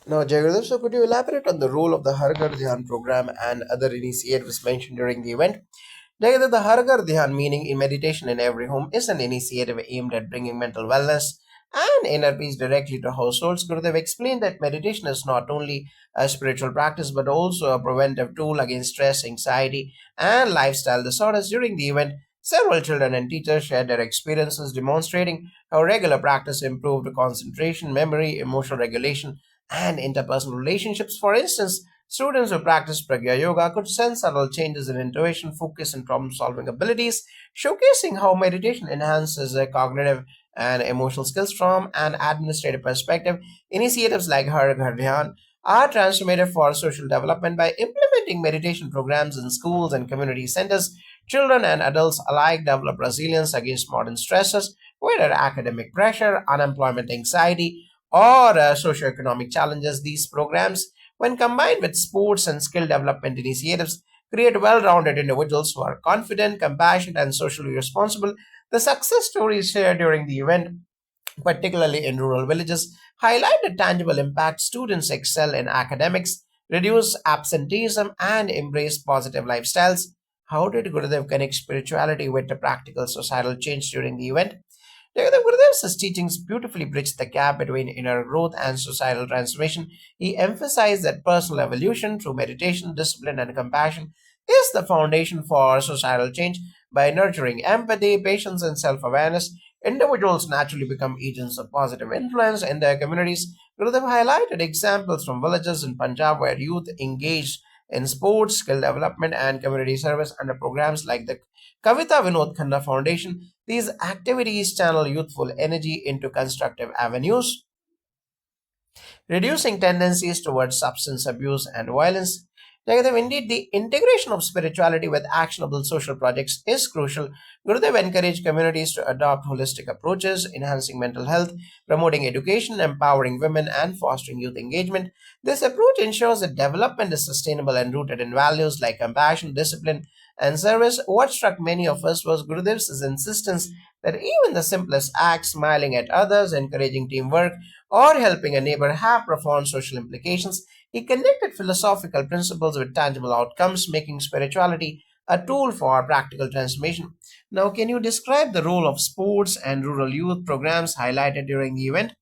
Now, Jagadev, so could you elaborate on the role of the Har Ghar Dhyan program and other initiatives mentioned during the event? Jagadev, the Har Ghar Dhyan, meaning in meditation in every home, is an initiative aimed at bringing mental wellness and inner peace directly to households. Gurudev explained that meditation is not only a spiritual practice but also a preventive tool against stress, anxiety, and lifestyle disorders. During the event, several children and teachers shared their experiences demonstrating how regular practice improved concentration, memory, emotional regulation, and interpersonal relationships. For instance, students who practice Pragya Yoga could sense subtle changes in intuition, focus, and problem solving abilities, showcasing how meditation enhances their cognitive and emotional skills from an administrative perspective. Initiatives like Har Ghar Dhyan are transformative for social development by implementing meditation programs in schools and community centers. Children and adults alike develop resilience against modern stresses, whether academic pressure, unemployment anxiety, or socioeconomic challenges. These programs, when combined with sports and skill development initiatives, create well rounded individuals who are confident, compassionate, and socially responsible. The success stories shared during the event, particularly in rural villages, highlight the tangible impact. Students excel in academics, reduce absenteeism, and embrace positive lifestyles. How did Gurudev connect spirituality with the practical societal change during the event? Jagadav Gurudev's teachings beautifully bridge the gap between inner growth and societal transformation. He emphasized that personal evolution through meditation, discipline, and compassion is the foundation for societal change. By nurturing empathy, patience, and self awareness, individuals naturally become agents of positive influence in their communities. Gurudev highlighted examples from villages in Punjab where youth engaged in sports, skill development, and community service under programs like the Kavita Vinod Khanna Foundation. These activities channel youthful energy into constructive avenues, reducing tendencies towards substance abuse and violence. Jagadev, indeed, the integration of spirituality with actionable social projects is crucial. Gurudev encouraged communities to adopt holistic approaches, enhancing mental health, promoting education, empowering women, and fostering youth engagement. This approach ensures that development is sustainable and rooted in values like compassion, discipline, and service. What struck many of us was Gurudev's insistence that even the simplest acts, smiling at others, encouraging teamwork, or helping a neighbor, have profound social implications. He connected philosophical principles with tangible outcomes, making spirituality a tool for practical transformation. Now, can you describe the role of sports and rural youth programs highlighted during the event?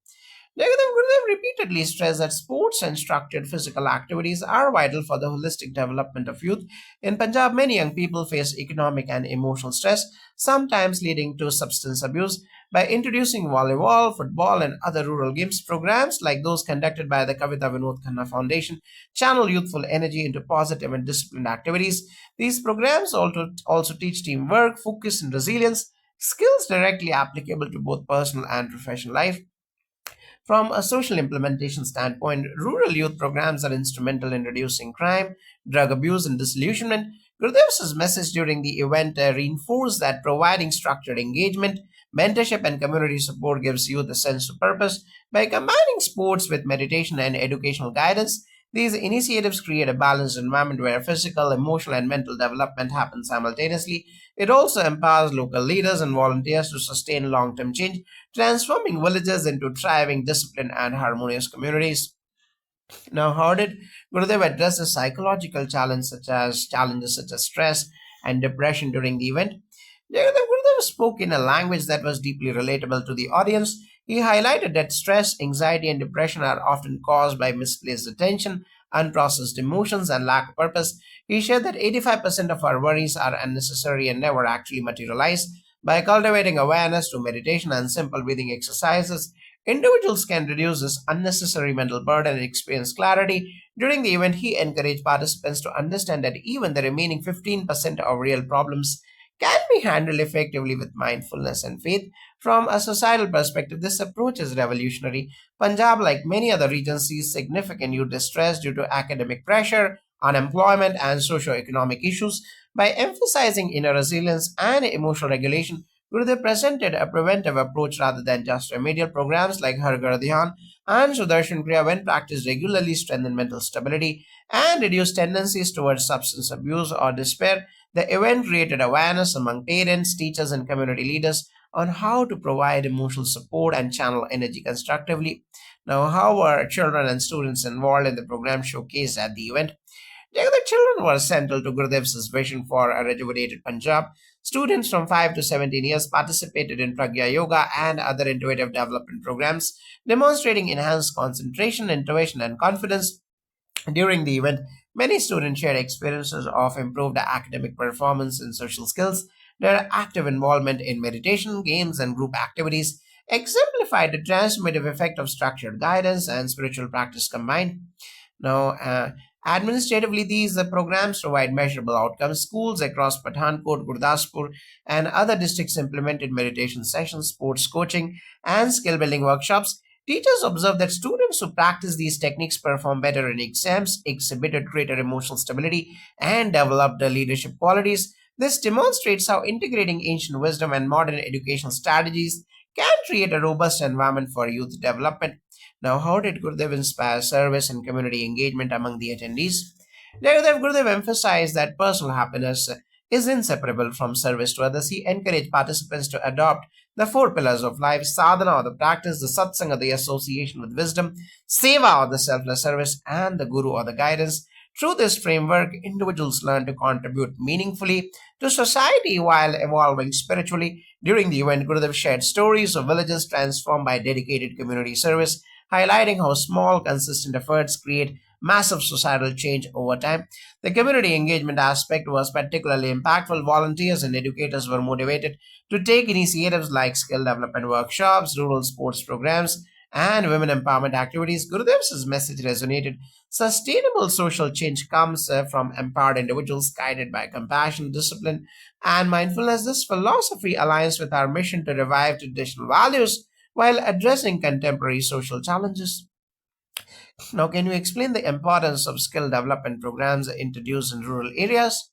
Jagadav Gurudev repeatedly stressed that sports and structured physical activities are vital for the holistic development of youth. In Punjab, many young people face economic and emotional stress, sometimes leading to substance abuse. By introducing volleyball, football, and other rural games, programs like those conducted by the Kavita Vinod Khanna Foundation channel youthful energy into positive and disciplined activities. These programs also teach teamwork, focus, and resilience, skills directly applicable to both personal and professional life. From a social implementation standpoint, rural youth programs are instrumental in reducing crime, drug abuse, and disillusionment. Gurudev's message during the event reinforced that providing structured engagement, mentorship, and community support gives youth a sense of purpose. By combining sports with meditation and educational guidance, these initiatives create a balanced environment where physical, emotional, and mental development happen simultaneously. It also empowers local leaders and volunteers to sustain long term change, transforming villages into thriving, disciplined, and harmonious communities. Now, how did Gurudev address the psychological challenges such as stress and depression during the event? Jagadav Gurudev spoke in a language that was deeply relatable to the audience. He highlighted that stress, anxiety, and depression are often caused by misplaced attention, unprocessed emotions, and lack of purpose. He shared that 85% of our worries are unnecessary and never actually materialize. By cultivating awareness through meditation and simple breathing exercises, individuals can reduce this unnecessary mental burden and experience clarity. During the event, he encouraged participants to understand that even the remaining 15% of real problems can be handled effectively with mindfulness and faith. From a societal perspective, this approach is revolutionary. Punjab, like many other regions, sees significant youth distress due to academic pressure, unemployment, and socio-economic issues. By emphasizing inner resilience and emotional regulation, Gurudev presented a preventive approach rather than just remedial. Programs like Har Ghar Dhyan and Sudarshan Kriya, when practiced regularly, strengthen mental stability and reduce tendencies towards substance abuse or despair. The event created awareness among parents, teachers, and community leaders on how to provide emotional support and channel energy constructively. Now, how were children and students involved in the program showcased at the event? The children were central to Gurudev's vision for a rejuvenated Punjab. Students from 5 to 17 years participated in Pragya Yoga and other intuitive development programs, demonstrating enhanced concentration, intuition, and confidence. During the event, many students shared experiences of improved academic performance and social skills. Their active involvement in meditation, games, and group activities exemplified the transformative effect of structured guidance and spiritual practice combined. Now, administratively, these programs provide measurable outcomes. Schools across Pathankot, Gurdaspur, and other districts implemented meditation sessions, sports coaching, and skill building workshops. Teachers observed that students who practice these techniques perform better in exams, exhibited greater emotional stability, and developed leadership qualities. This demonstrates how integrating ancient wisdom and modern educational strategies can create a robust environment for youth development. Now, how did Gurudev inspire service and community engagement among the attendees? Gurudev emphasized that personal happiness is inseparable from service to others. He encouraged participants to adopt the four pillars of life: sadhana or the practice, the satsang or the association with wisdom, seva or the selfless service, and the guru or the guidance. Through this framework, individuals learn to contribute meaningfully to society while evolving spiritually. During the event, Gurudev shared stories of villages transformed by dedicated community service, highlighting how small, consistent efforts create massive societal change over time. The community engagement aspect was particularly impactful. Volunteers and educators were motivated to take initiatives like skill development workshops, rural sports programs, and women empowerment activities. Gurudev's message resonated. Sustainable social change comes from empowered individuals guided by compassion, discipline, and mindfulness. This philosophy aligns with our mission to revive traditional values while addressing contemporary social challenges. Now, can you explain the importance of skill development programs introduced in rural areas?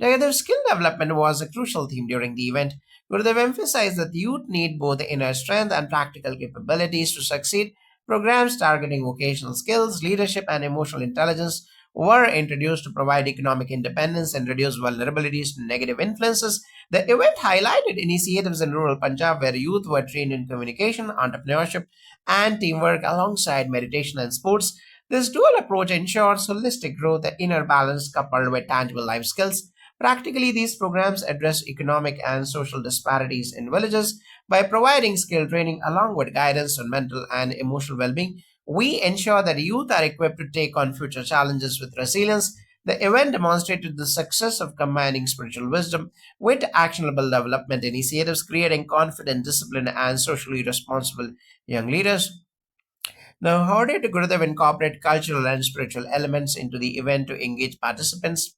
Together, skill development was a crucial theme during the event. Gurudev emphasized that youth need both inner strength and practical capabilities to succeed. Programs targeting vocational skills, leadership, and emotional intelligence were introduced to provide economic independence and reduce vulnerabilities to negative influences. The event highlighted initiatives in rural Punjab where youth were trained in communication, entrepreneurship, and teamwork alongside meditation and sports. This dual approach ensures holistic growth, the inner balance coupled with tangible life skills. Practically, these programs address economic and social disparities in villages by providing skill training along with guidance on mental and emotional well being. We ensure that youth are equipped to take on future challenges with resilience. The event demonstrated the success of combining spiritual wisdom with actionable development initiatives, creating confident, disciplined, and socially responsible young leaders. Now, how did Gurudev incorporate cultural and spiritual elements into the event to engage participants?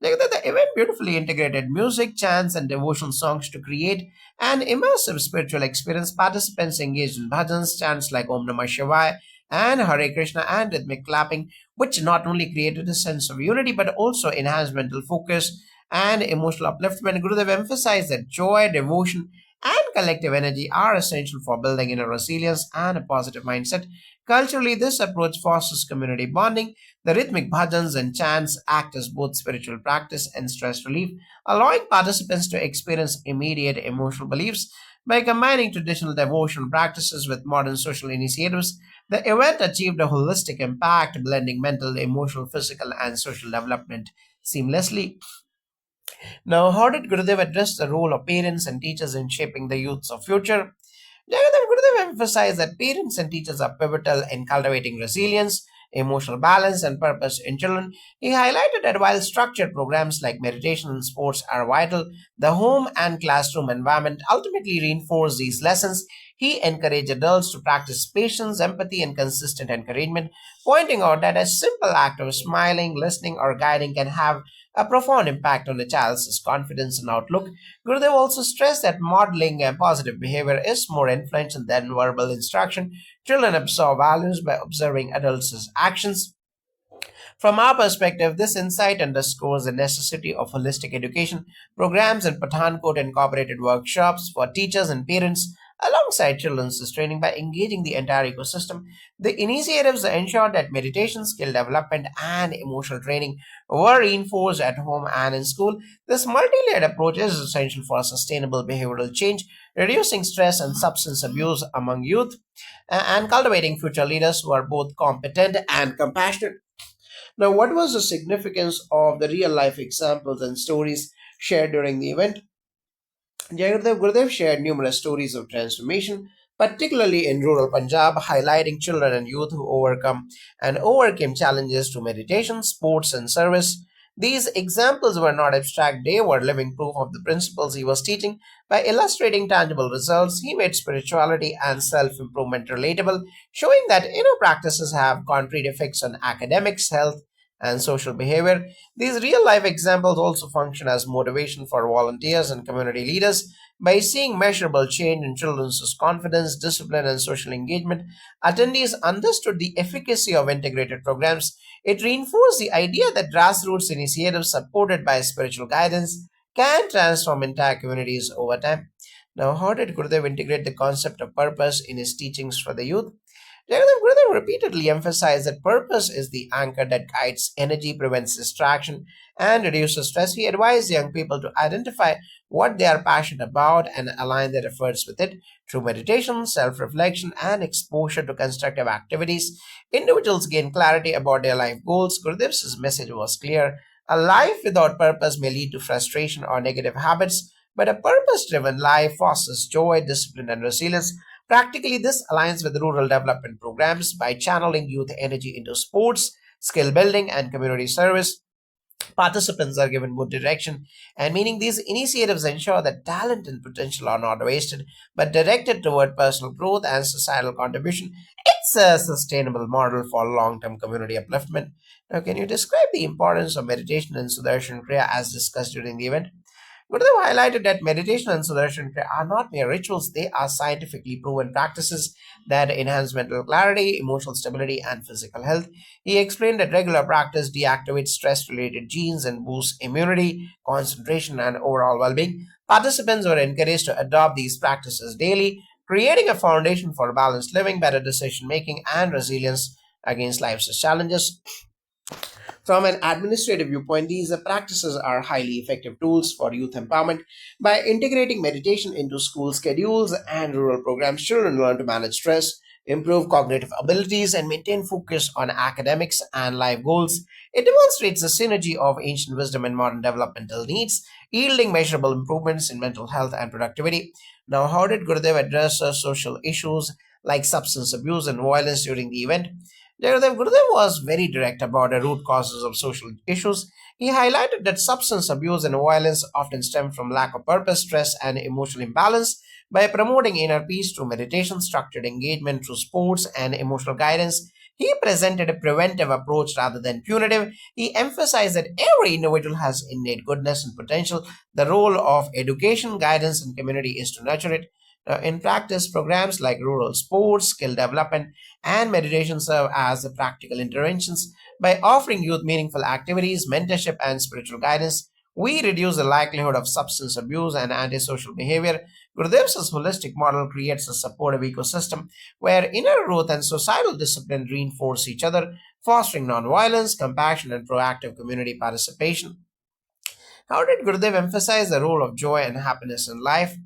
The event beautifully integrated music, chants, and devotional songs to create an immersive spiritual experience. Participants engaged in bhajans, chants like Om Namah Shivaya and Hare Krishna, and rhythmic clapping, which not only created a sense of unity but also enhanced mental focus and emotional upliftment. Gurudev emphasized that joy, devotion, and collective energy are essential for building inner resilience and a positive mindset. Culturally, this approach fosters community bonding. The rhythmic bhajans and chants act as both spiritual practice and stress relief, allowing participants to experience immediate emotional reliefs. By combining traditional devotional practices with modern social initiatives, the event achieved a holistic impact, blending mental, emotional, physical, and social development seamlessly. Now, how did Gurudev address the role of parents and teachers in shaping the youth's of future? Gurudev emphasized that parents and teachers are pivotal in cultivating resilience, emotional balance, and purpose in children. He highlighted that while structured programs like meditation and sports are vital, the home and classroom environment ultimately reinforce these lessons. He encouraged adults to practice patience, empathy, and consistent encouragement, pointing out that a simple act of smiling, listening, or guiding can have a profound impact on a child's confidence and outlook. Gurudev also stressed that modeling positive behavior is more influential than verbal instruction. Children absorb values by observing adults' actions. From our perspective, this insight underscores the necessity of holistic education. Programs in Pathankot incorporated workshops for teachers and parents alongside children's training by engaging the entire ecosystem. The initiatives ensured that meditation, skill development, and emotional training were reinforced at home and in school. This multi layered approach is essential for sustainable behavioral change, reducing stress and substance abuse among youth, and cultivating future leaders who are both competent and compassionate. Now, what was the significance of the real life examples and stories shared during the event? Jagrudev Gurudev shared numerous stories of transformation, particularly in rural Punjab, highlighting children and youth who overcame challenges through meditation, sports, and service. These examples were not abstract, they were living proof of the principles he was teaching. By illustrating tangible results, he made spirituality and self improvement relatable, showing that inner practices have concrete effects on academics, health, and social behavior. These real life examples also function as motivation for volunteers and community leaders. By seeing measurable change in children's confidence, discipline, and social engagement, attendees understood the efficacy of integrated programs. It reinforced the idea that grassroots initiatives supported by spiritual guidance can transform entire communities over time. Now, how did Gurudev integrate the concept of purpose in his teachings for the youth? Jagannatha Gurudev repeatedly emphasized that purpose is the anchor that guides energy, prevents distraction, and reduces stress. He advised young people to identify what they are passionate about and align their efforts with it. Through meditation, self reflection, and exposure to constructive activities, individuals gain clarity about their life goals. Gurudev's message was clear. A life without purpose may lead to frustration or negative habits, but a purpose driven life fosters joy, discipline, and resilience. Practically, this aligns with rural development programs by channeling youth energy into sports, skill building, and community service. Participants are given good direction, and meaning these initiatives ensure that talent and potential are not wasted but directed toward personal growth and societal contribution. It's a sustainable model for long term community upliftment. Now, can you describe the importance of meditation and Sudarshan Kriya as discussed during the event? Gurudev highlighted that meditation and Sudarshan Kriya are not mere rituals, they are scientifically proven practices that enhance mental clarity, emotional stability, and physical health. He explained that regular practice deactivates stress related genes and boosts immunity, concentration, and overall well being. Participants were encouraged to adopt these practices daily, creating a foundation for balanced living, better decision making, and resilience against life's challenges. From an administrative viewpoint, these practices are highly effective tools for youth empowerment. By integrating meditation into school schedules and rural programs, children learn to manage stress, improve cognitive abilities, and maintain focus on academics and life goals. It demonstrates the synergy of ancient wisdom and modern developmental needs, yielding measurable improvements in mental health and productivity. Now, how did Gurudev address social issues like substance abuse and violence during the event? Gurudev was very direct about the root causes of social issues. He highlighted that substance abuse and violence often stem from lack of purpose, stress, and emotional imbalance. By promoting inner peace through meditation, structured engagement through sports, and emotional guidance, he presented a preventive approach rather than punitive. He emphasized that every individual has innate goodness and potential. The role of education, guidance, and community is to nurture it. In practice, programs like rural sports, skill development, and meditation serve as the practical interventions. By offering youth meaningful activities, mentorship, and spiritual guidance, we reduce the likelihood of substance abuse and antisocial behavior. Gurudev's holistic model creates a supportive ecosystem where inner growth and societal discipline reinforce each other, fostering nonviolence, compassion, and proactive community participation. How did Gurudev emphasize the role of joy and happiness in life?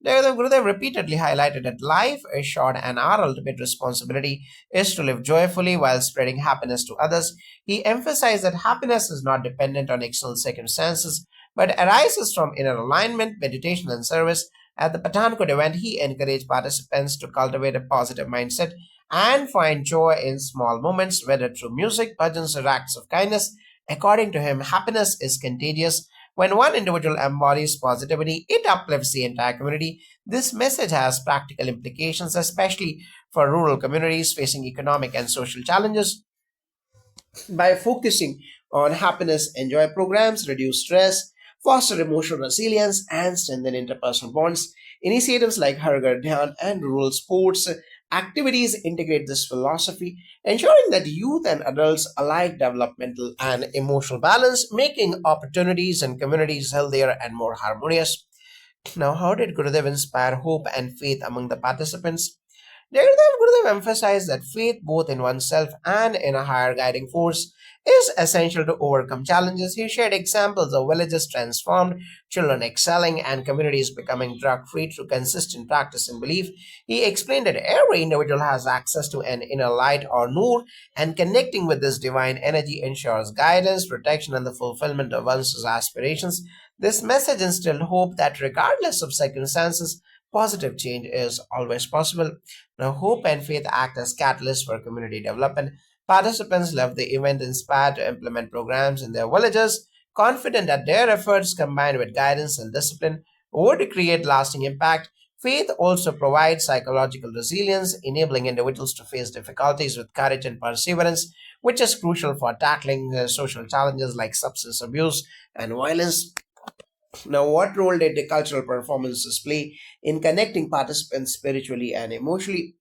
Gurudev repeatedly highlighted that life is short and our ultimate responsibility is to live joyfully while spreading happiness to others. He emphasized that happiness is not dependent on external circumstances but arises from inner alignment, meditation, and service. At the Pathankot event, he encouraged participants to cultivate a positive mindset and find joy in small moments, whether through music, bhajans, or acts of kindness. According to him, happiness is contagious. When one individual embodies positivity, it uplifts the entire community. This message has practical implications, especially for rural communities facing economic and social challenges. By focusing on happiness, enjoy programs, reduce stress, foster emotional resilience, and strengthen interpersonal bonds. Initiatives like Harghar Dhyan and rural sports activities integrate this philosophy, ensuring that youth and adults alike developmental and emotional balance, making opportunities and communities healthier and more harmonious. Now, how did Gurudev inspire hope and faith among the participants? Gurudev emphasized that faith, both in oneself and in a higher guiding force, is essential to overcome challenges. He shared examples of villages transformed, children excelling, and communities becoming drug free through consistent practice and belief. He explained that every individual has access to an inner light or nur, and connecting with this divine energy ensures guidance, protection, and the fulfillment of one's aspirations. This message instilled hope that regardless of circumstances, positive change is always possible. Now, hope and faith act as catalysts for community development. Participants left the event inspired to implement programs in their villages, confident that their efforts combined with guidance and discipline would create lasting impact. Faith also provides psychological resilience, enabling individuals to face difficulties with courage and perseverance, which is crucial for tackling social challenges like substance abuse and violence. Now, what role did the cultural performances play in connecting participants spiritually and emotionally?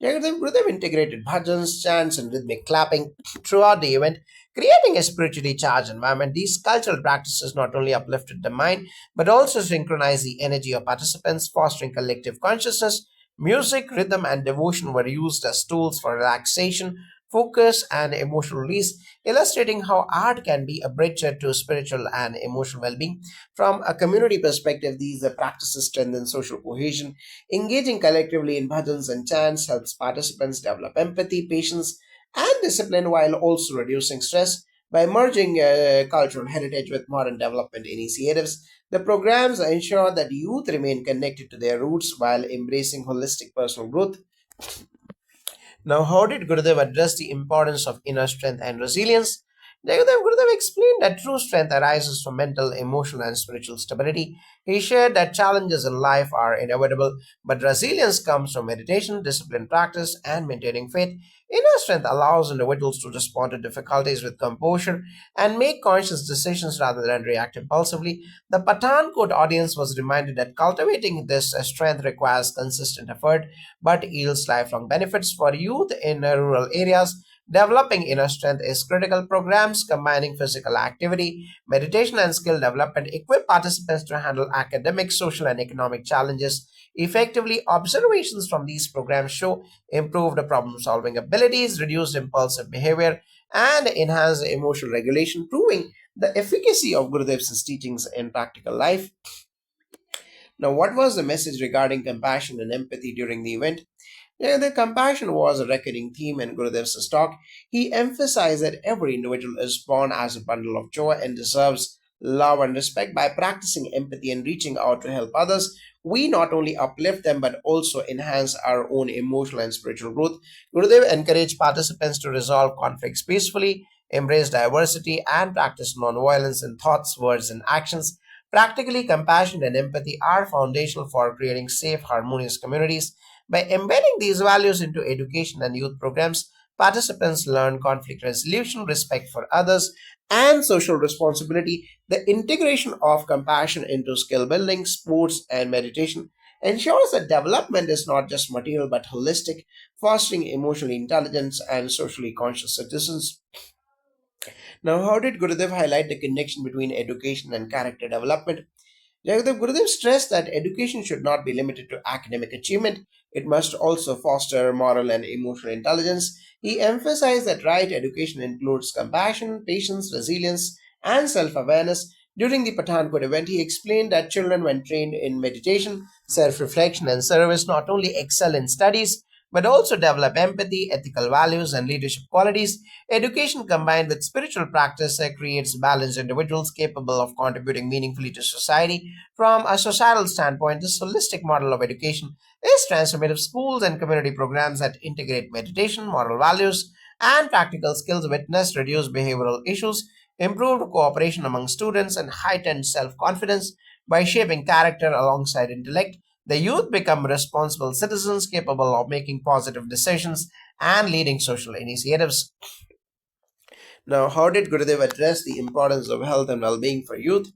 Gurudev integrated bhajans, chants, and rhythmic clapping throughout the event, creating a spiritually charged environment. These cultural practices not only uplifted the mind but also synchronized the energy of participants, fostering collective consciousness. Music, rhythm, and devotion were used as tools for relaxation, focus, and emotional release, illustrating how art can be a bridge to spiritual and emotional well being. From a community perspective, these practices strengthen social cohesion. Engaging collectively in bhajans and chants helps participants develop empathy, patience, and discipline while also reducing stress. By merging cultural heritage with modern development initiatives, the programs ensure that youth remain connected to their roots while embracing holistic personal growth. Now, how did Gurudev address the importance of inner strength and resilience? Gurudev explained that true strength arises from mental, emotional, and spiritual stability. He shared that challenges in life are inevitable, but resilience comes from meditation, disciplined practice, and maintaining faith. Inner strength allows individuals to respond to difficulties with composure and make conscious decisions rather than react impulsively. The Pathankot audience was reminded that cultivating this strength requires consistent effort but yields lifelong benefits for youth in rural areas. Developing inner strength is critical. Programs combining physical activity, meditation, and skill development equip participants to handle academic, social, and economic challenges effectively. Observations from these programs show improved problem solving abilities, reduced impulsive behavior, and enhanced emotional regulation, proving the efficacy of Gurudev's teachings in practical life. Now, what was the message regarding compassion and empathy during the event? Yeah, the compassion was a recurring theme in Gurudev's talk. He emphasized that every individual is born as a bundle of joy and deserves love and respect. By practicing empathy and reaching out to help others, we not only uplift them but also enhance our own emotional and spiritual growth. Gurudev encouraged participants to resolve conflicts peacefully, embrace diversity, and practice nonviolence in thoughts, words, and actions. Practically, compassion and empathy are foundational for creating safe, harmonious communities. By embedding these values into education and youth programs, participants learn conflict resolution, respect for others, and social responsibility. The integration of compassion into skill building, sports, and meditation ensures that development is not just material but holistic, fostering emotionally intelligent and socially conscious citizens. Now, how did Gurudev highlight the connection between education and character development? Jagdev Gurudev stressed that education should not be limited to academic achievement. It must also foster moral and emotional intelligence. He emphasized that right education includes compassion, patience, resilience, and self awareness. During the Pathankot event, he explained that children, when trained in meditation, self reflection, and service, not only excel in studies but also develop empathy, ethical values, and leadership qualities. Education combined with spiritual practice creates balanced individuals capable of contributing meaningfully to society. From a societal standpoint, this holistic model of education is transformative. Schools and community programs that integrate meditation, moral values, and practical skills witness reduced behavioral issues, improved cooperation among students, and heightened self confidence. By shaping character alongside intellect, the youth become responsible citizens capable of making positive decisions and leading social initiatives. Now, how did Gurudev address the importance of health and well being for youth?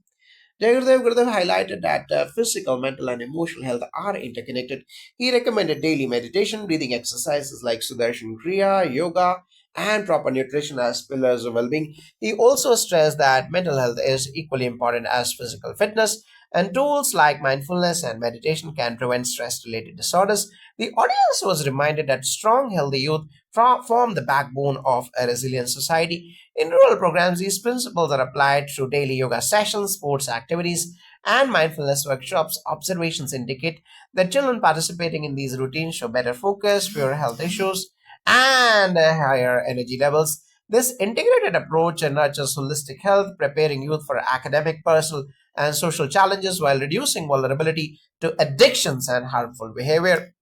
Gurudev highlighted that physical, mental, and emotional health are interconnected. He recommended daily meditation, breathing exercises like Sudarshan Kriya, yoga, and proper nutrition as pillars of well being. He also stressed that mental health is equally important as physical fitness. and tools like mindfulness and meditation can prevent stress related disorders. The audience was reminded that strong, healthy youth form the backbone of a resilient society. In rural programs, these principles are applied through daily yoga sessions, sports activities, and mindfulness workshops. Observations indicate that children participating in these routines show better focus, fewer health issues, and higher energy levels. This integrated approach nurtures holistic health, preparing youth for academic, personal, and social challenges while reducing vulnerability to addictions and harmful behavior.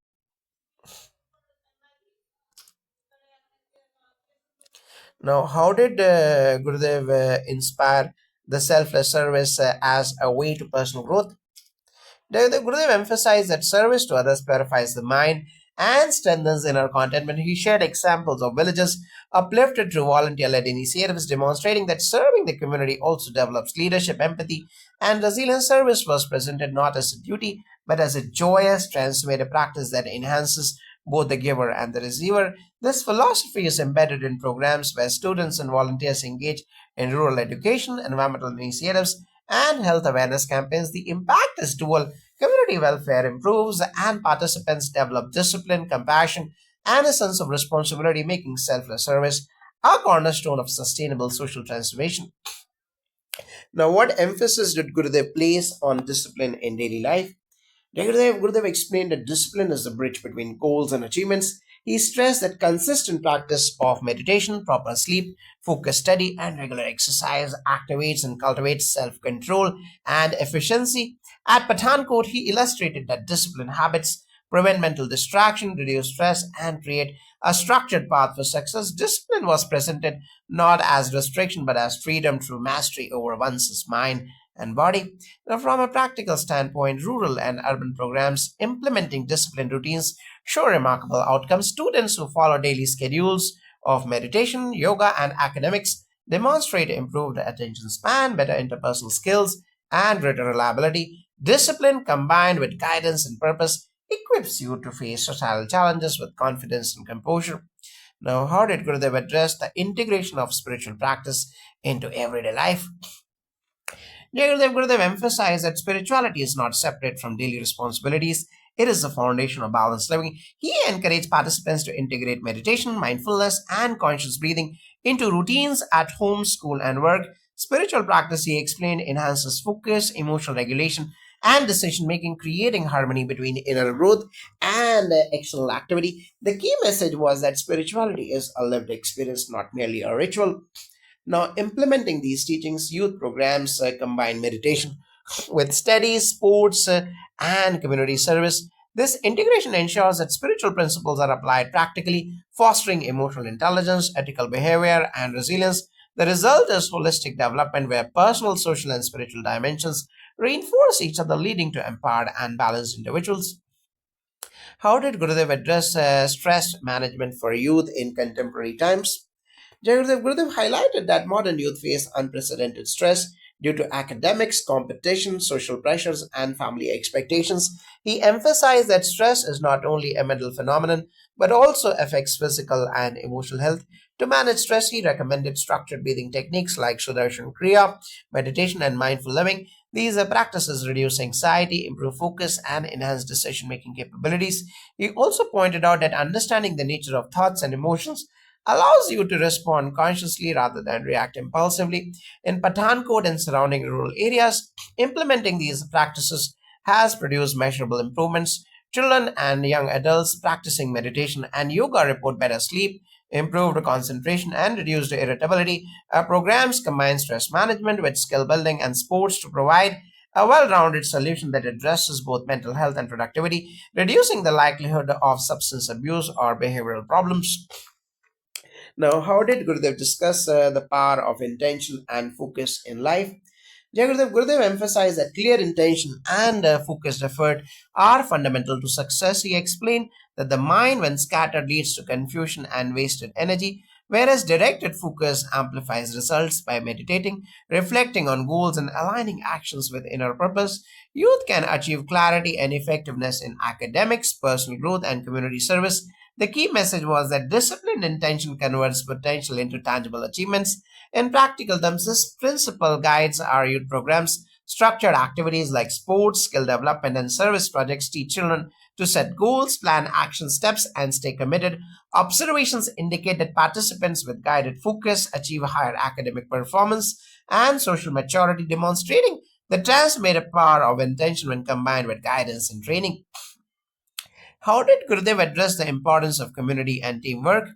Now, how did Gurudev inspire the selfless service as a way to personal growth? The Gurudev emphasized that service to others purifies the mind and strengthens inner contentment. He shared examples of villages uplifted through volunteer led initiatives, demonstrating that serving the community also develops leadership, empathy, and resilience. Service was presented not as a duty but as a joyous, transformative practice that enhances both the giver and the receiver. This philosophy is embedded in programs where students and volunteers engage in rural education, environmental initiatives, and health awareness campaigns. The impact is dual. Community welfare improves, and participants develop discipline, compassion, and a sense of responsibility, making selfless service a cornerstone of sustainable social transformation. Now, what emphasis did Gurudev place on discipline in daily life? Gurudev explained that discipline is the bridge between goals and achievements. He stressed that consistent practice of meditation, proper sleep, focused study, and regular exercise activates and cultivates self control and efficiency. At Pathankot, he illustrated that disciplined habits prevent mental distraction, reduce stress, and create a structured path for success. Discipline was presented not as restriction but as freedom through mastery over one's mind and body. Now, from a practical standpoint, rural and urban programs implementing disciplined routines show remarkable outcomes. Students who follow daily schedules of meditation, yoga, and academics demonstrate improved attention span, better interpersonal skills, and greater reliability. Discipline combined with guidance and purpose equips you to face societal challenges with confidence and composure. Now, how did Gurudev address the integration of spiritual practice into everyday life? Gurudev emphasized that spirituality is not separate from daily responsibilities. It is the foundation of balanced living. He encouraged participants to integrate meditation, mindfulness, and conscious breathing into routines at home, school, and work. Spiritual practice, he explained, enhances focus, emotional regulation, and decision making, creating harmony between inner growth and external activity. The key message was that spirituality is a lived experience, not merely a ritual. Now, implementing these teachings, youth programs combine meditation with studies, sports, and community service. This integration ensures that spiritual principles are applied practically, fostering emotional intelligence, ethical behavior, and resilience. The result is holistic development where personal, social, and spiritual dimensions reinforce each other, leading to empowered and balanced individuals. How did Gurudev address stress management for youth in contemporary times? Gurudev highlighted that modern youth face unprecedented stress due to academics, competition, social pressures, and family expectations. He emphasized that stress is not only a mental phenomenon but also affects physical and emotional health. To manage stress, he recommended structured breathing techniques like Sudarshan Kriya, meditation, and mindful living. These practices reduce anxiety, improve focus, and enhance decision making capabilities. He also pointed out that understanding the nature of thoughts and emotions allows you to respond consciously rather than react impulsively. In Pathankot and surrounding rural areas, implementing these practices has produced measurable improvements. Children and young adults practicing meditation and yoga report better sleep, improved concentration, and reduced irritability. Programs combine stress management with skill building and sports to provide a well rounded solution that addresses both mental health and productivity, reducing the likelihood of substance abuse or behavioral problems. Now, how did Gurudev discuss the power of intention and focus in life? Gurudev emphasized that clear intention and focused effort are fundamental to success. He explained that the mind, when scattered, leads to confusion and wasted energy, whereas directed focus amplifies results. By meditating, reflecting on goals, and aligning actions with inner purpose, youth can achieve clarity and effectiveness in academics, personal growth, and community service. The key message was that disciplined intention converts potential into tangible achievements. In practical terms, this principle guides our youth programs, Structured activities like sports, skill development, and service projects teach children to set goals, plan action steps, and stay committed. Observations indicate that participants with guided focus achieve higher academic performance and social maturity, demonstrating the transformative power of intention when combined with guidance and training. How did Gurudev address the importance of community and teamwork?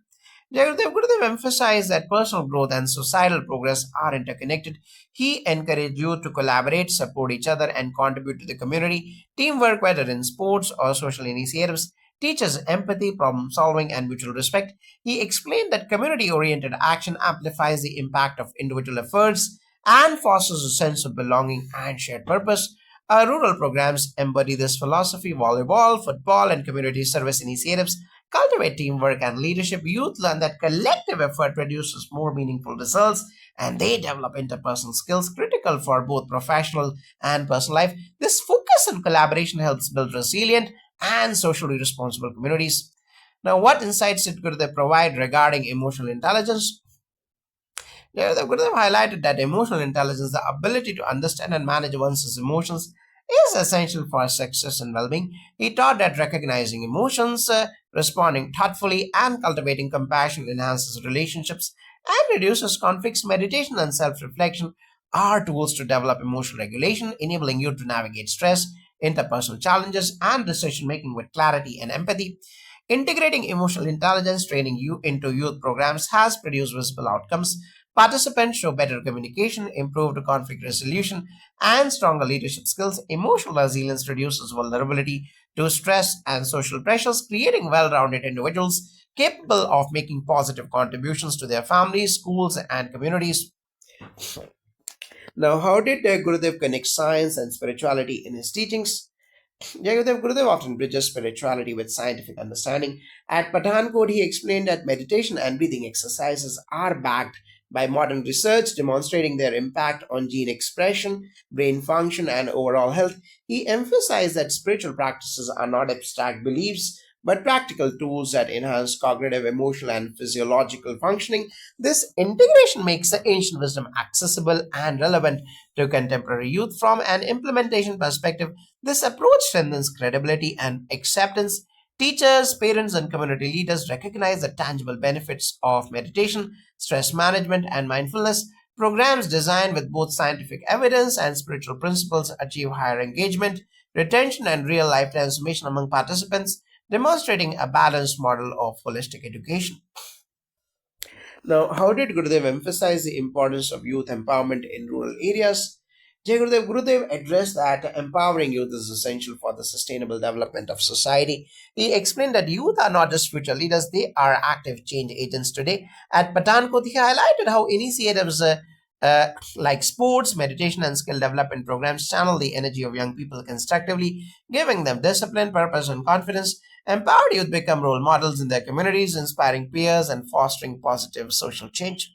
Gurudev emphasized that personal growth and societal progress are interconnected. He encouraged youth to collaborate, support each other, and contribute to the community. Teamwork, whether in sports or social initiatives, teaches empathy, problem solving, and mutual respect. He explained that community oriented action amplifies the impact of individual efforts and fosters a sense of belonging and shared purpose. Our rural programs embody this philosophy. Volleyball, football, and community service initiatives cultivate teamwork and leadership. Youth learn that collective effort produces more meaningful results, and they develop interpersonal skills critical for both professional and personal life. This focus and collaboration helps build resilient and socially responsible communities. Now, what insights could they provide regarding emotional intelligence? Yeah, the Gurudev highlighted that emotional intelligence, the ability to understand and manage one's emotions, is essential for success and well-being. He taught that recognizing emotions, responding thoughtfully, and cultivating compassion enhances relationships and reduces conflicts. Meditation and self-reflection are tools to develop emotional regulation, enabling you to navigate stress, interpersonal challenges, and decision-making with clarity and empathy. Integrating emotional intelligence training you into youth programs has produced visible outcomes. Participants show better communication, improved conflict resolution, and stronger leadership skills. Emotional resilience reduces vulnerability to stress and social pressures, creating well rounded individuals capable of making positive contributions to their families, schools, and communities. Now, how did Gurudev connect science and spirituality in his teachings? Gurudev often bridges spirituality with scientific understanding. At Pathankot, he explained that meditation and breathing exercises are backed by modern research, demonstrating their impact on gene expression, brain function, and overall health. He emphasized that spiritual practices are not abstract beliefs, but practical tools that enhance cognitive, emotional, and physiological functioning. This integration makes the ancient wisdom accessible and relevant to contemporary youth. From an implementation perspective, this approach strengthens credibility and acceptance. Teachers, parents, and community leaders recognize the tangible benefits of meditation, stress management, and mindfulness. Programs designed with both scientific evidence and spiritual principles achieve higher engagement, retention, and real life transformation among participants, demonstrating a balanced model of holistic education. Now, how did Gurudev emphasize the importance of youth empowerment in rural areas? Gurudev addressed that empowering youth is essential for the sustainable development of society. He explained that youth are not just future leaders, they are active change agents today. At Pathankot, he highlighted how initiatives like sports, meditation, and skill development programs channel the energy of young people constructively, giving them discipline, purpose, and confidence. Empowered youth become role models in their communities, inspiring peers and fostering positive social change.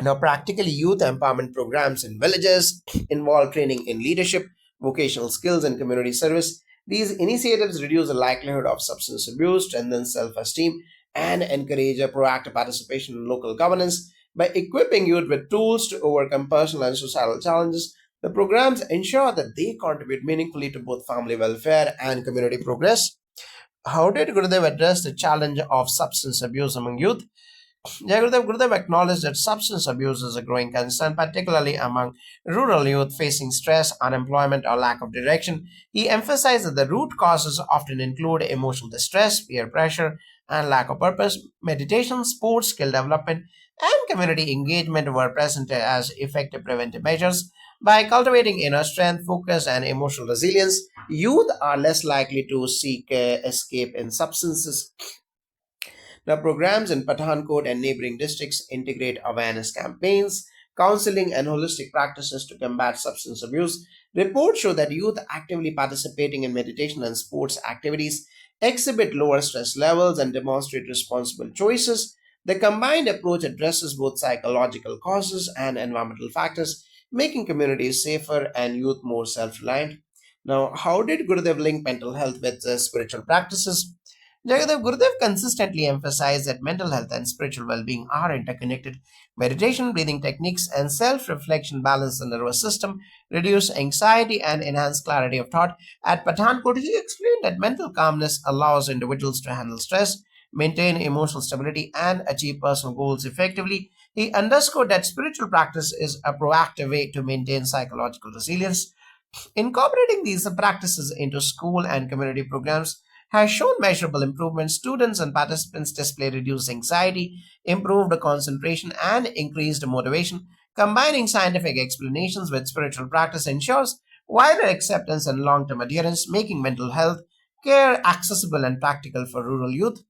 Now, practically, youth empowerment programs in villages involve training in leadership, vocational skills, and community service. These initiatives reduce the likelihood of substance abuse, strengthen self esteem, and encourage a proactive participation in local governance. By equipping youth with tools to overcome personal and societal challenges, the programs ensure that they contribute meaningfully to both family welfare and community progress. How did Gurudev address the challenge of substance abuse among youth? Gurudev acknowledged that substance abuse is a growing concern, particularly among rural youth facing stress, unemployment, or lack of direction. He emphasized that the root causes often include emotional distress, peer pressure, and lack of purpose. Meditation, sports, skill development, and community engagement were present as effective preventive measures. By cultivating inner strength, focus, and emotional resilience, youth are less likely to seek escape in substances. Now, programs in Pathankot and neighboring districts integrate awareness campaigns, counseling, and holistic practices to combat substance abuse. Reports show that youth actively participating in meditation and sports activities exhibit lower stress levels and demonstrate responsible choices. The combined approach addresses both psychological causes and environmental factors, making communities safer and youth more self reliant. Now, how did Gurudev link mental health with spiritual practices? Jagadav Gurudev consistently emphasized that mental health and spiritual well-being are interconnected. Meditation, breathing techniques, and self-reflection balance the nervous system, reduce anxiety, and enhance clarity of thought. At Pathankot, he explained that mental calmness allows individuals to handle stress, maintain emotional stability, and achieve personal goals effectively. He underscored that spiritual practice is a proactive way to maintain psychological resilience. Incorporating these practices into school and community programs has shown measurable improvements. Students and participants display reduced anxiety, improved concentration, and increased motivation. Combining scientific explanations with spiritual practice ensures wider acceptance and long term adherence, making mental health care accessible and practical for rural youth.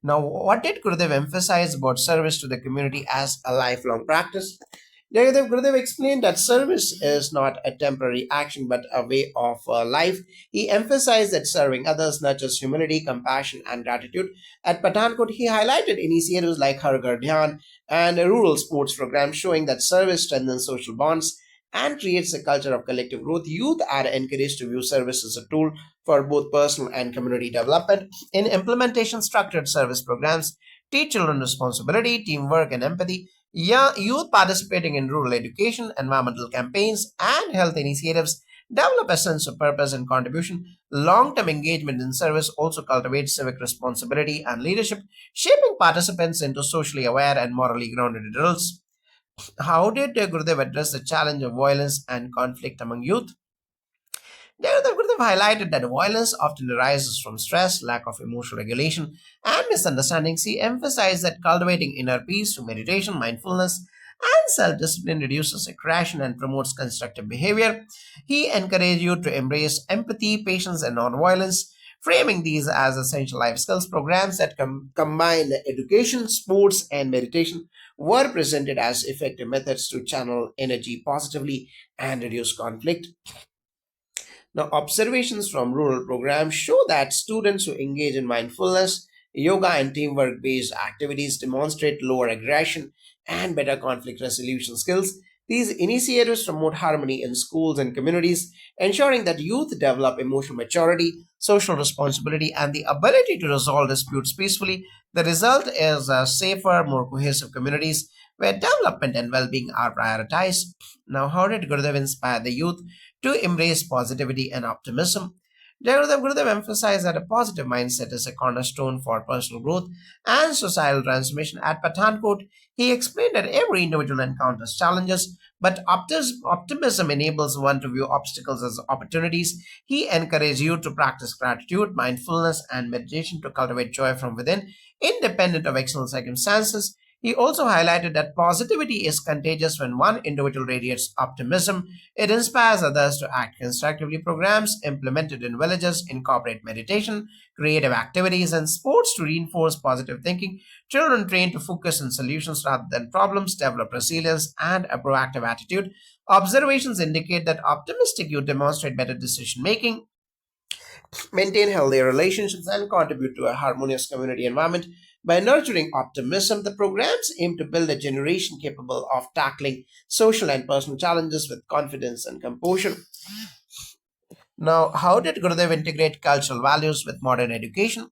Now, what did Gurudev emphasize about service to the community as a lifelong practice? Gurudev explained that service is not a temporary action but a way of life. He emphasized that serving others nurtures humility, compassion, and gratitude. At Pathankot, he highlighted initiatives like Har Ghar Dhyan and rural sports programs showing that service strengthens social bonds and creates a culture of collective growth. Youth are encouraged to view service as a tool for both personal and community development. In implementation, structured service programs teach children responsibility, teamwork, and empathy. Youth participating in rural education, environmental campaigns, and health initiatives develop a sense of purpose and contribution. Long term engagement in service also cultivates civic responsibility and leadership, shaping participants into socially aware and morally grounded adults. How did Gurudev address the challenge of violence and conflict among youth? The Gurudev highlighted that violence often arises from stress, lack of emotional regulation, and misunderstandings. He emphasized that cultivating inner peace through meditation, mindfulness, and self discipline reduces aggression and promotes constructive behavior. He encouraged you to embrace empathy, patience, and non-violence, framing these as essential life skills. Programs that combine education, sports, and meditation were presented as effective methods to channel energy positively and reduce conflict. Now, observations from rural programs show that students who engage in mindfulness, yoga, and teamwork based activities demonstrate lower aggression and better conflict resolution skills. These initiatives promote harmony in schools and communities, ensuring that youth develop emotional maturity, social responsibility, and the ability to resolve disputes peacefully. The result is safer, more cohesive communities where development and well being are prioritized. Now, how did Gurudev inspire the youth to embrace positivity and optimism? Gurudev emphasized that a positive mindset is a cornerstone for personal growth and societal transformation. At Pathankot, he explained that every individual encounters challenges, but optimism enables one to view obstacles as opportunities. He encouraged you to practice gratitude, mindfulness, and meditation to cultivate joy from within, independent of external circumstances. He also highlighted that positivity is contagious. When one individual radiates optimism, it inspires others to act constructively. Programs implemented in villages incorporate meditation, creative activities, and sports to reinforce positive thinking. Children trained to focus on solutions rather than problems develop resilience and a proactive attitude. Observations indicate that optimistic youth demonstrate better decision making, maintain healthy relationships, and contribute to a harmonious community environment. By nurturing optimism, the programs aim to build a generation capable of tackling social and personal challenges with confidence and composure. Now, how did Gurudev integrate cultural values with modern education?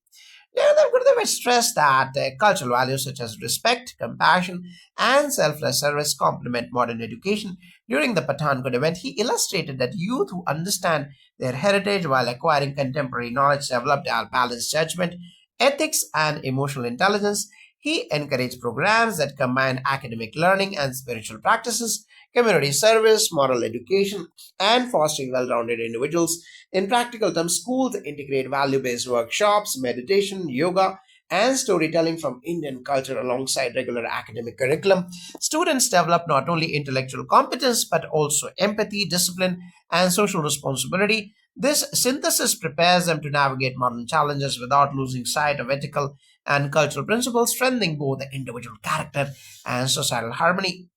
Gurudev stressed that cultural values such as respect, compassion, and selfless service complement modern education. During the Pathankot event, he illustrated that youth who understand their heritage while acquiring contemporary knowledge developed a balanced judgment, ethics, and emotional intelligence. He encouraged programs that combine academic learning and spiritual practices, community service, moral education, and fostering well rounded individuals. In practical terms, schools integrate value based workshops, meditation, yoga, and storytelling from Indian culture alongside regular academic curriculum. Students develop not only intellectual competence but also empathy, discipline, and social responsibility. This synthesis prepares them to navigate modern challenges without losing sight of ethical and cultural principles, strengthening both the individual character and societal harmony.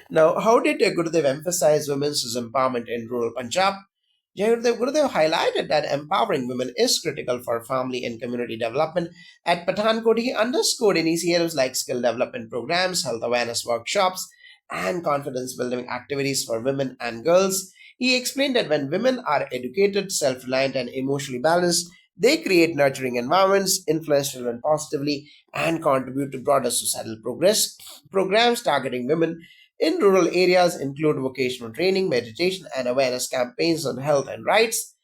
Now, how did Gurudev emphasize women's empowerment in rural Punjab? Gurudev highlighted that empowering women is critical for family and community development. At Pathankot, he underscored initiatives like skill development programs, health awareness workshops, and confidence building activities for women and girls. He explained that when women are educated, self reliant, and emotionally balanced, They create nurturing environments, influence children positively, and contribute to broader societal progress. Programs targeting women in rural areas include vocational training, meditation, and awareness campaigns on health and rights.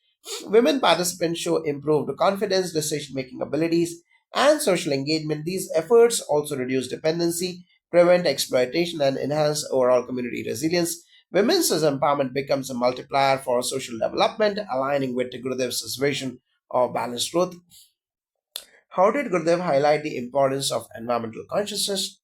Women participants show improved confidence, decision making abilities, and social engagement. These efforts also reduce dependency, prevent exploitation, and enhance overall community resilience. Women's empowerment becomes a multiplier for social development, aligning with Gurudev's vision of balanced growth. How did Gurudev highlight the importance of environmental consciousness?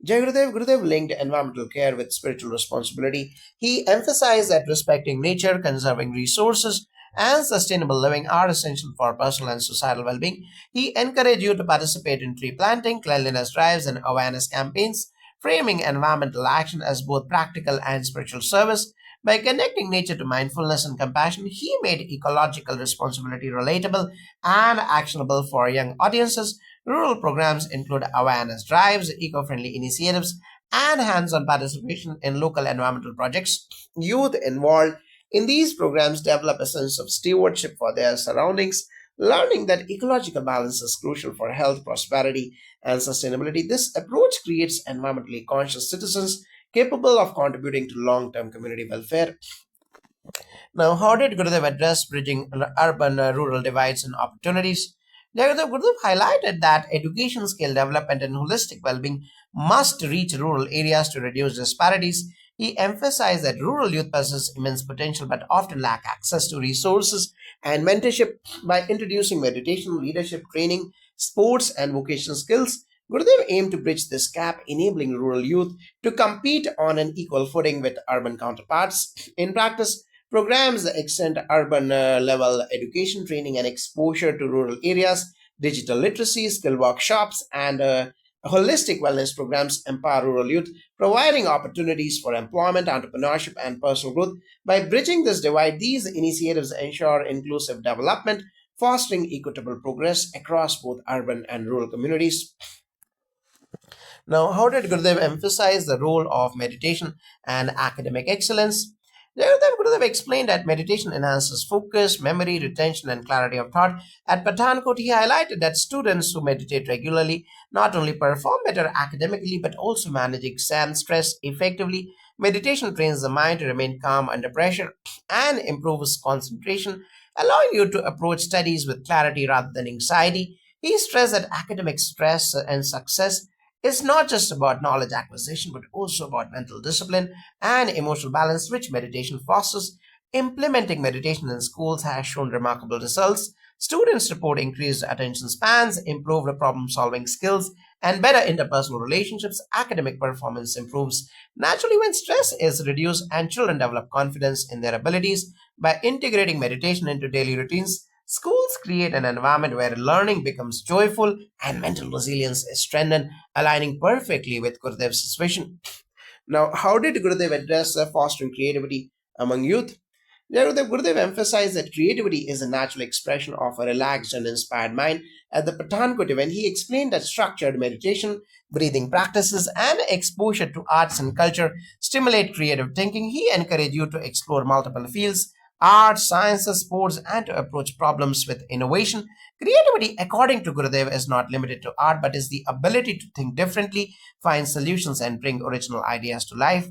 Jai Gurudev linked environmental care with spiritual responsibility. He emphasized that respecting nature, conserving resources, and sustainable living are essential for personal and societal well being. He encouraged you to participate in tree planting, cleanliness drives, and awareness campaigns, framing environmental action as both practical and spiritual service. By connecting nature to mindfulness and compassion, he made ecological responsibility relatable and actionable for young audiences. Rural programs include awareness drives, eco friendly initiatives, and hands on participation in local environmental projects. Youth involved in these programs develop a sense of stewardship for their surroundings, learning that ecological balance is crucial for health, prosperity, and sustainability. This approach creates environmentally conscious citizens capable of contributing to long term community welfare. Now, how did Gurudev address bridging urban rural divides and opportunities? Gurudev highlighted that education, skill development, and holistic well being must reach rural areas to reduce disparities. He emphasized that rural youth possess immense potential but often lack access to resources and mentorship. By introducing meditation, leadership training, sports, and vocational skills, Gurudev aimed to bridge this gap, enabling rural youth to compete on an equal footing with urban counterparts. In practice, programs that extend urban level education, training, and exposure to rural areas, digital literacy, skill workshops, and holistic wellness programs empower rural youth, providing opportunities for employment, entrepreneurship, and personal growth. By bridging this divide, these initiatives ensure inclusive development, fostering equitable progress across both urban and rural communities. Now, how did Gurudev emphasize the role of meditation and academic excellence? Gurudev explained that meditation enhances focus, memory, retention, and clarity of thought. At Pathankot, he highlighted that students who meditate regularly not only perform better academically but also manage exam stress effectively. Meditation trains the mind to remain calm under pressure and improves concentration, allowing you to approach studies with clarity rather than anxiety. He stressed that academic stress and success is not just about knowledge acquisition but also about mental discipline and emotional balance, which meditation fosters. Implementing meditation in schools has shown remarkable results. Students report increased attention spans, improved problem solving skills, and better interpersonal relationships. Academic performance improves naturally when stress is reduced and children develop confidence in their abilities. By integrating meditation into daily routines, schools create an environment where learning becomes joyful and mental resilience is strengthened, aligning perfectly with Gurudev's vision. Now, how did Gurudev address fostering creativity among youth? Gurudev emphasized that creativity is a natural expression of a relaxed and inspired mind. At the Pathankot event, he explained that structured meditation, breathing practices, and exposure to arts and culture stimulate creative thinking. He encouraged you to explore multiple fields art, sciences, sports, and to approach problems with innovation. Creativity, according to Gurudev, is not limited to art but is the ability to think differently, find solutions, and bring original ideas to life.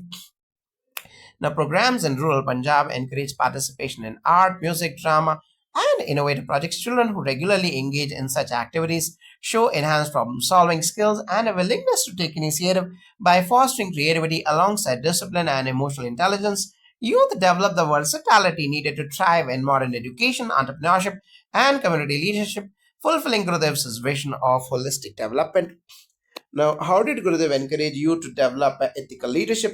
Now, programs in rural Punjab encourage participation in art, music, drama, and innovative projects. Children who regularly engage in such activities show enhanced problem solving skills and a willingness to take initiative. By fostering creativity alongside discipline and emotional intelligence, youth develop the versatility needed to thrive in modern education, entrepreneurship, and community leadership, fulfilling Gurudev's vision of holistic development. Now, how did Gurudev encourage you to develop ethical leadership?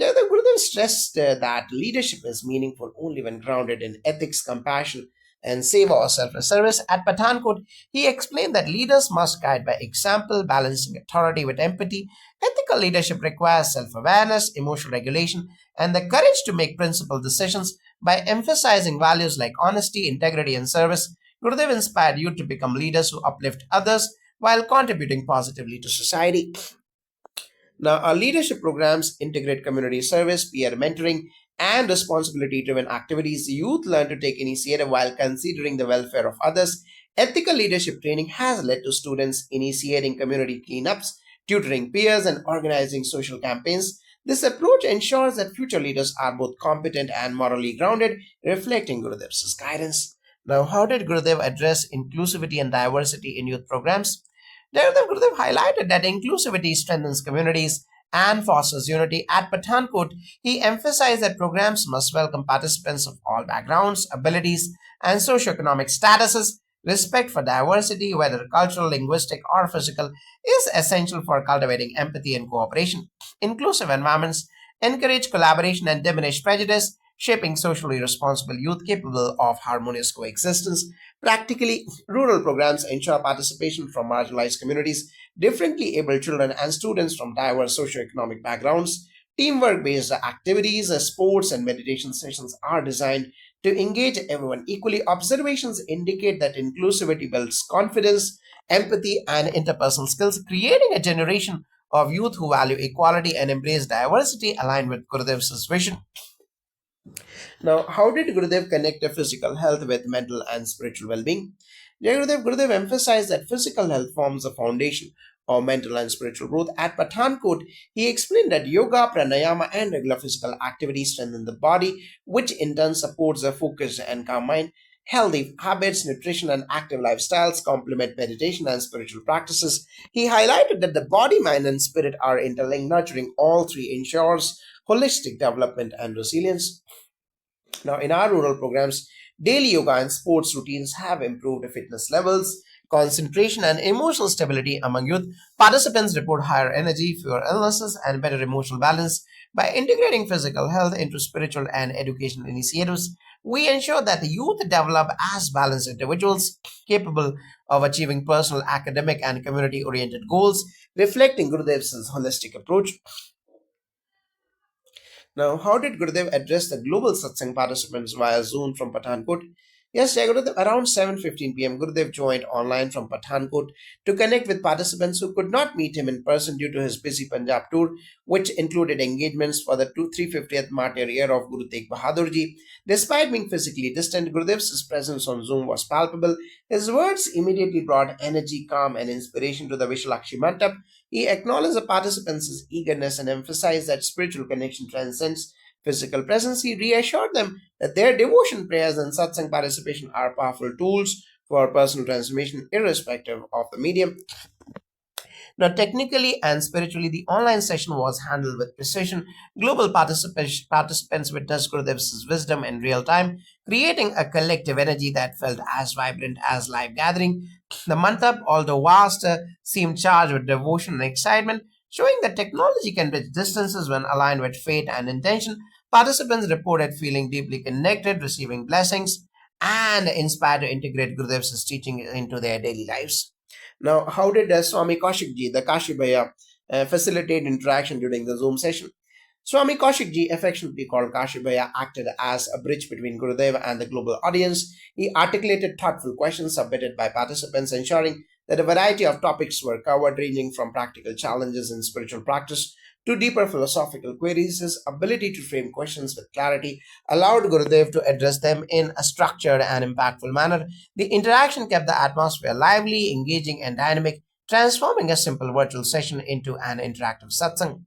Jagadav Gurudev stressed that leadership is meaningful only when grounded in ethics, compassion, and seva or self-service. At Pathankot, he explained that leaders must guide by example, balancing authority with empathy. Ethical leadership requires self-awareness, emotional regulation, and the courage to make principled decisions. By emphasizing values like honesty, integrity, and service, Gurudev inspired you to become leaders who uplift others while contributing positively to society. Now, our leadership programs integrate community service, peer mentoring, and responsibility driven activities, youth learn to take initiative while considering the welfare of others. Ethical leadership training has led to students initiating community cleanups, tutoring peers, and organizing social campaigns. This approach ensures that future leaders are both competent and morally grounded, reflecting Gurudev's guidance. Now, how did Gurudev address inclusivity and diversity in youth programs? Gurudev highlighted that inclusivity strengthens communities and fosters unity. At Pathankot, he emphasized that programs must welcome participants of all backgrounds, abilities, and socioeconomic statuses. Respect for diversity, whether cultural, linguistic, or physical, is essential for cultivating empathy and cooperation. Inclusive environments encourage collaboration and diminish prejudice, shaping socially responsible youth capable of harmonious coexistence. Practically, rural programs ensure participation from marginalized communities, differently abled children, and students from diverse socioeconomic backgrounds. Teamwork based activities, sports, and meditation sessions are designed to engage everyone equally. Observations indicate that inclusivity builds confidence, empathy, and interpersonal skills, creating a generation of youth who value equality and embrace diversity aligned with Gurudev's vision. Now, how did Gurudev connect the physical health with mental and spiritual well-being? Gurudev emphasized that physical health forms the foundation of mental and spiritual growth. At Pathankot, he explained that yoga, pranayama, and regular physical activity strengthen the body, which in turn supports a focused and calm mind. Healthy habits, nutrition, and active lifestyles complement meditation and spiritual practices. He highlighted that the body, mind, and spirit are interlinked, nurturing all three ensures holistic development and resilience. Now, in our rural programs, daily yoga and sports routines have improved fitness levels, concentration, and emotional stability among youth. Participants report higher energy, fewer illnesses, and better emotional balance. By integrating physical health into spiritual and educational initiatives, we ensure that the youth develop as balanced individuals capable of achieving personal, academic, and community oriented goals, reflecting Gurudev's holistic approach. Now, how did Gurudev address the global satsang participants via Zoom from Pathankot? Yes, yeah, Gurudev, around 7:15 p.m., Gurudev joined online from Pathankot to connect with participants who could not meet him in person due to his busy Punjab tour, which included engagements for the 350th martyr year of Guru Tegh Bahadur Ji. Despite being physically distant, Gurudev's presence on Zoom was palpable. His words immediately brought energy, calm, and inspiration to the Vishalakshi Mantap. He acknowledged the participants' eagerness and emphasized that spiritual connection transcends physical presence. He reassured them that their devotion, prayers, and satsang participation are powerful tools for personal transformation, irrespective of the medium. Now, technically and spiritually, the online session was handled with precision. Global participants witnessed Gurudev's wisdom in real time, creating a collective energy that felt as vibrant as live gathering. The mantab, although vast, seemed charged with devotion and excitement, showing that technology can bridge distances when aligned with faith and intention. Participants reported feeling deeply connected, receiving blessings, and inspired to integrate Gurudev's teaching into their daily lives. Now, how did Swami Kaushik ji, the Kashi Bhaiya, facilitate interaction during the Zoom session? Swami Kaushik ji, affectionately called Kashi Bhaiya, acted as a bridge between Gurudev and the global audience. He articulated thoughtful questions submitted by participants, ensuring that a variety of topics were covered, ranging from practical challenges in spiritual practice to deeper philosophical queries. His ability to frame questions with clarity allowed Gurudev to address them in a structured and impactful manner. The interaction kept the atmosphere lively, engaging, and dynamic, transforming a simple virtual session into an interactive satsang.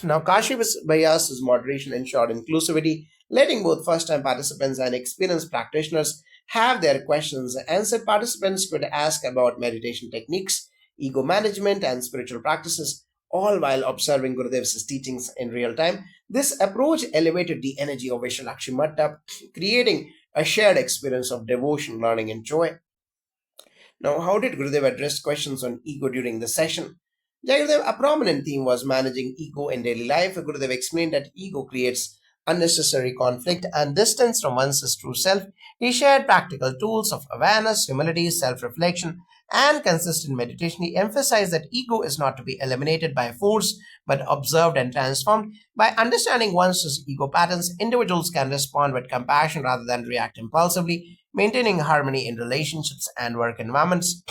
Now, Kashi Bhaya's moderation ensured inclusivity, letting both first time participants and experienced practitioners have their questions answered. Participants could ask about meditation techniques, ego management, and spiritual practices, all while observing Gurudev's teachings in real time. This approach elevated the energy of Vishalakshi Matta, creating a shared experience of devotion, learning, and joy. Now, how did Gurudev address questions on ego during the session? Jayagurudev, a prominent theme was managing ego in daily life. Gurudev explained that ego creates unnecessary conflict and distance from one's true self. He shared practical tools of awareness, humility, self reflection, and consistent meditation. He emphasized that ego is not to be eliminated by force but observed and transformed. By understanding one's ego patterns, individuals can respond with compassion rather than react impulsively, maintaining harmony in relationships and work environments.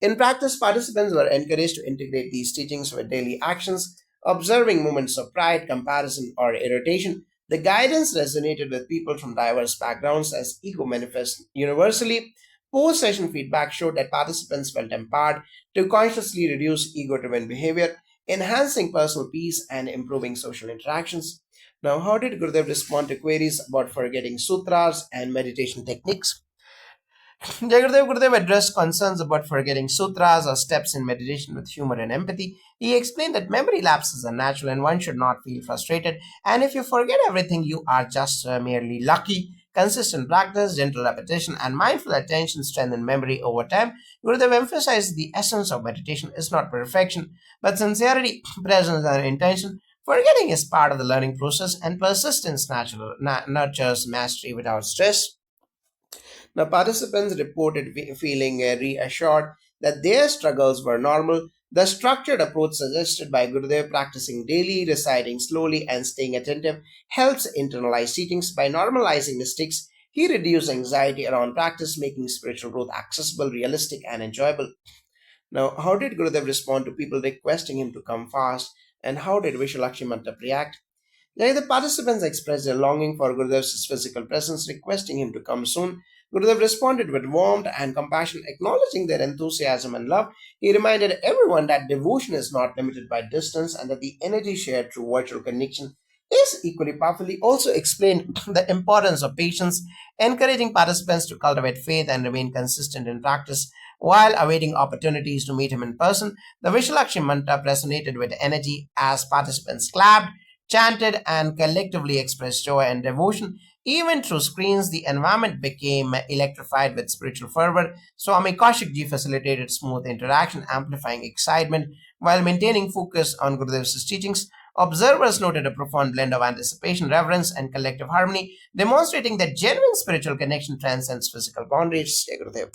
In practice, participants were encouraged to integrate these teachings with daily actions, observing moments of pride, comparison, or irritation. The guidance resonated with people from diverse backgrounds as ego manifests universally. Post session feedback showed that participants felt empowered to consciously reduce ego driven behavior, enhancing personal peace and improving social interactions. Now, how did Gurudev respond to queries about forgetting sutras and meditation techniques? Gurudev addressed concerns about forgetting sutras or steps in meditation with humor and empathy. He explained that memory lapses are natural and one should not feel frustrated. And if you forget everything, you are just merely lucky. Consistent practice, gentle repetition, and mindful attention strengthen memory over time. Gurudev emphasized the essence of meditation is not perfection, but sincerity, presence, and intention. Forgetting is part of the learning process, and persistence nurtures mastery without stress. Now, participants reported feeling reassured that their struggles were normal. The structured approach suggested by Gurudev, practicing daily, reciting slowly, and staying attentive, helps internalize teachings. By normalizing mistakes, he reduced anxiety around practice, making spiritual growth accessible, realistic, and enjoyable. Now, how did Gurudev respond to people requesting him to come fast? And how did Vishalakshmi Mantap react? The participants expressed their longing for Gurudev's physical presence, requesting him to come soon. Gurudev responded with warmth and compassion, acknowledging their enthusiasm and love. He reminded everyone that devotion is not limited by distance and that the energy shared through virtual connection is equally powerful. He also explained the importance of patience, encouraging participants to cultivate faith and remain consistent in practice while awaiting opportunities to meet him in person. The Vishalakshmi Mantap resonated with energy as participants clapped, chanted, and collectively expressed joy and devotion. Even through screens, the environment became electrified with spiritual fervor. Swami Kaushikji facilitated smooth interaction, amplifying excitement while maintaining focus on Gurudev's teachings. Observers noted a profound blend of anticipation, reverence, and collective harmony, demonstrating that genuine spiritual connection transcends physical boundaries. Jai Gurudev.